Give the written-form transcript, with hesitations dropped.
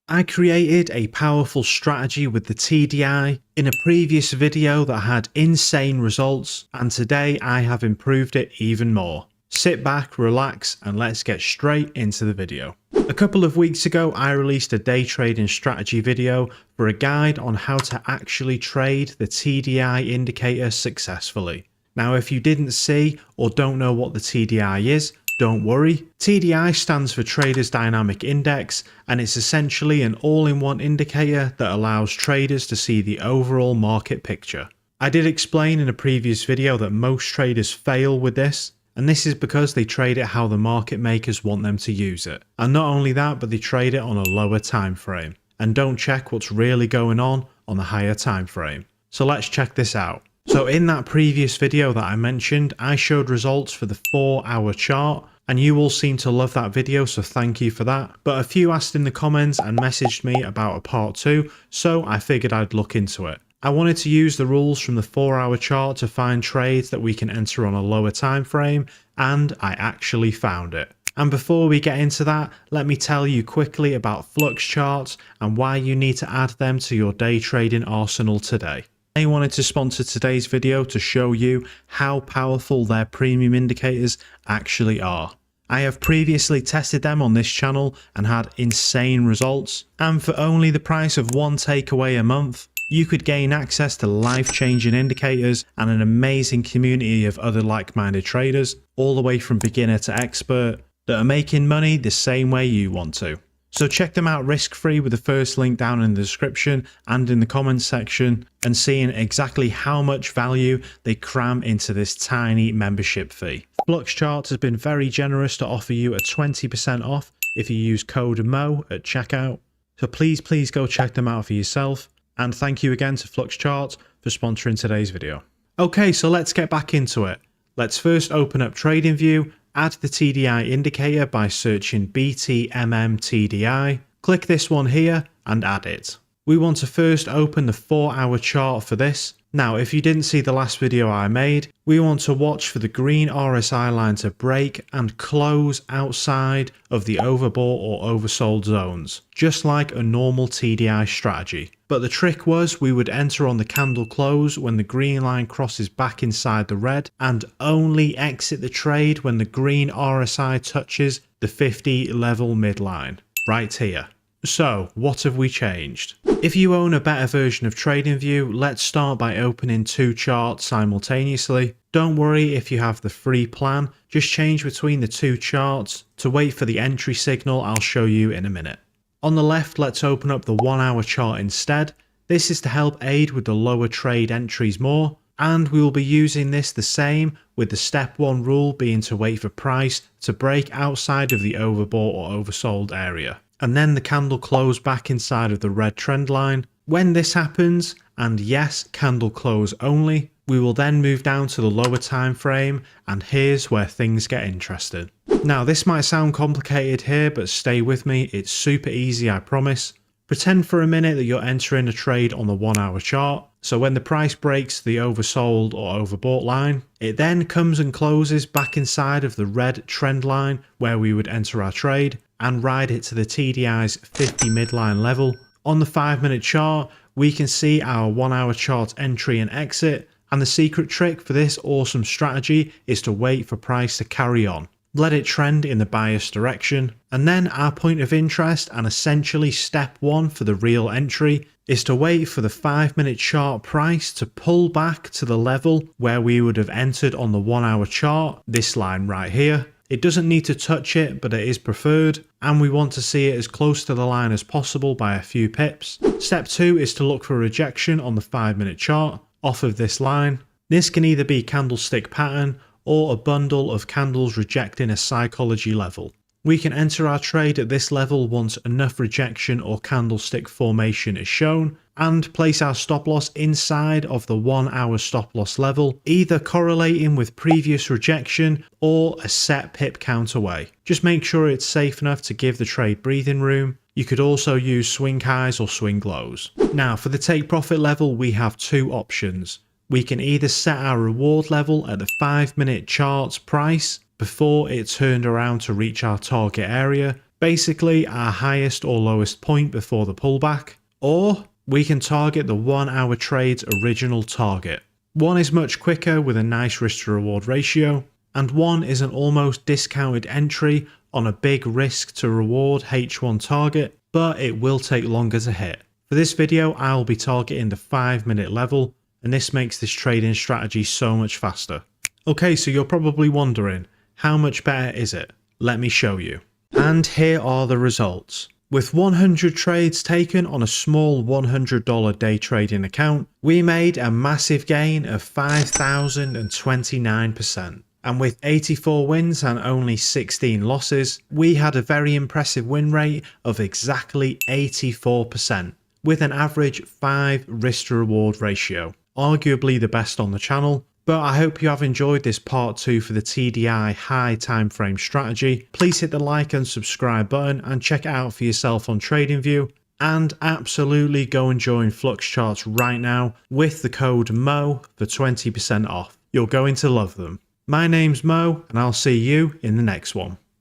I created a powerful strategy with the TDI in a previous video that had insane results, and today I have improved it even more. Sit back, relax, and let's get straight into the video. A couple of weeks ago, I released a day trading strategy video for a guide on how to actually trade the TDI indicator successfully. Now, if you didn't see or don't know what the TDI is, don't worry. TDI stands for Traders Dynamic Index, and it's essentially an all-in-one indicator that allows traders to see the overall market picture. I did explain in a previous video that most traders fail with this, and this is because they trade it how the market makers want them to use it. And not only that, but they trade it on a lower time frame and don't check what's really going on the higher time frame. So let's check this out. So in that previous video that I mentioned, I showed results for the 4-hour chart, and you all seem to love that video, so thank you for that. But a few asked in the comments and messaged me about a part 2, so I figured I'd look into it. I wanted to use the rules from the 4-hour chart to find trades that we can enter on a lower time frame, and I actually found it. And before we get into that, let me tell you quickly about Flux Charts and why you need to add them to your day trading arsenal today. I wanted to sponsor today's video to show you how powerful their premium indicators actually are. I have previously tested them on this channel and had insane results, and for only the price of one takeaway a month, you could gain access to life-changing indicators and an amazing community of other like-minded traders, all the way from beginner to expert, that are making money the same way you want to. So check them out risk-free with the first link down in the description and in the comments section, and seeing exactly how much value they cram into this tiny membership fee. Flux Charts has been very generous to offer you a 20% off if you use code MO at checkout. So please go check them out for yourself. And thank you again to Flux Charts for sponsoring today's video. Okay, so let's get back into it. Let's first open up TradingView. Add the TDI indicator by searching BTMM TDI. Click this one here and add it. We want to first open the 4-hour chart for this. Now, if you didn't see the last video I made, we want to watch for the green RSI line to break and close outside of the overbought or oversold zones, just like a normal TDI strategy. But the trick was we would enter on the candle close when the green line crosses back inside the red, and only exit the trade when the green RSI touches the 50 level midline, right here. So, what have we changed? If you own a better version of TradingView, let's start by opening 2 charts simultaneously. Don't worry if you have the free plan, just change between the 2 charts to wait for the entry signal I'll show you in a minute. On the left, let's open up the 1-hour chart instead. This is to help aid with the lower trade entries more, and we will be using this the same, with the step 1 rule being to wait for price to break outside of the overbought or oversold area, and then the candle close back inside of the red trend line. When this happens, and yes, candle close only, we will then move down to the lower time frame, and here's where things get interesting. Now, this might sound complicated here, but stay with me, it's super easy, I promise. Pretend for a minute that you're entering a trade on the 1-hour chart. So when the price breaks the oversold or overbought line, it then comes and closes back inside of the red trend line where we would enter our trade and ride it to the TDI's 50 midline level. On the 5-minute chart, we can see our 1-hour chart entry and exit, and the secret trick for this awesome strategy is to wait for price to carry on. Let it trend in the bias direction, and then our point of interest and essentially step 1 for the real entry is to wait for the 5-minute chart price to pull back to the level where we would have entered on the 1-hour chart, this line right here. It doesn't need to touch it, but it is preferred, and we want to see it as close to the line as possible by a few pips. Step 2 is to look for rejection on the 5-minute chart off of this line. This can either be candlestick pattern or a bundle of candles rejecting a psychology level. We can enter our trade at this level once enough rejection or candlestick formation is shown, and place our stop loss inside of the 1-hour stop loss level, either correlating with previous rejection or a set pip count away. Just make sure it's safe enough to give the trade breathing room. You could also use swing highs or swing lows. Now, for the take profit level, we have 2 options. We can either set our reward level at the 5-minute chart's price before it turned around to reach our target area. basically our highest or lowest point before the pullback, or we can target the 1 hour trade's original target. One is much quicker with a nice risk to reward ratio, and one is an almost discounted entry on a big risk to reward H1 target, but it will take longer to hit. For this video, I'll be targeting the 5-minute level, and this makes this trading strategy so much faster. Okay, so you're probably wondering, how much better is it? Let me show you. And here are the results. With 100 trades taken on a small $100 day trading account, we made a massive gain of 5,029%. And with 84 wins and only 16 losses, we had a very impressive win rate of exactly 84%, with an average 5 risk to reward ratio, arguably the best on the channel. But I hope you have enjoyed this part 2 for the TDI high time frame strategy. Please hit the like and subscribe button and check it out for yourself on TradingView. And absolutely go and join Flux Charts right now with the code MO for 20% off. You're going to love them. My name's Mo, and I'll see you in the next one.